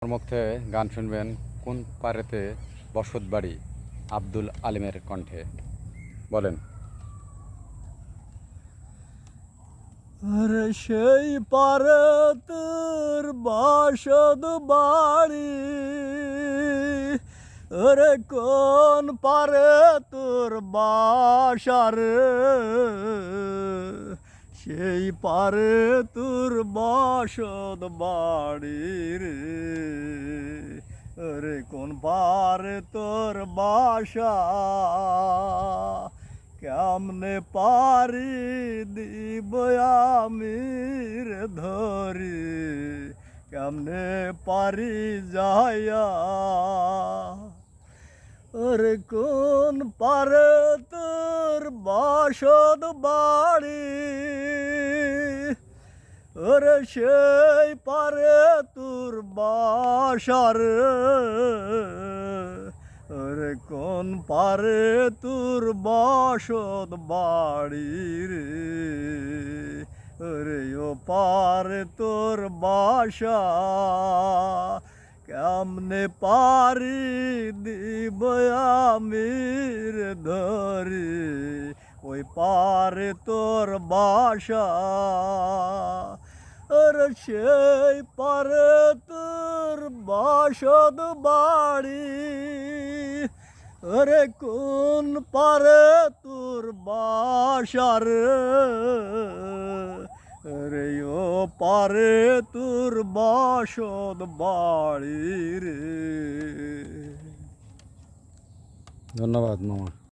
আমার মধ্যে গান শুনবেন কোন পারেতে বসত বাড়ি আব্দুল আলিমের কণ্ঠে। বলেন। আরে সেই পারে তোর বসত বাড়ি, আরে কোন পারে তোর বাসা রে, সেই পারে তোর বসত বাড়ি রে, আরে কোন পারে তোর বাসা, কেমনে পারি দিব আমি রে ধরি, কেমনে পারি যাইয়া, আরে কোন পারে তোর বসত বাড়ি, আরে সেই পারে তোর বাসা রে, আরে কোন পারে তোর বসত বাড়ি রে, আরে ও পারে তোর বাসা, কেমনে পারি দিব আমি রে ধরি, ওই পারে তোর বাসা, আরে সেই পারে তোর বসত বাড়ি, আরে কোন পারে তোর বাসা রে, আরে ও পারে তোর বসত বাড়ি রে। ধন্যবাদ মামা।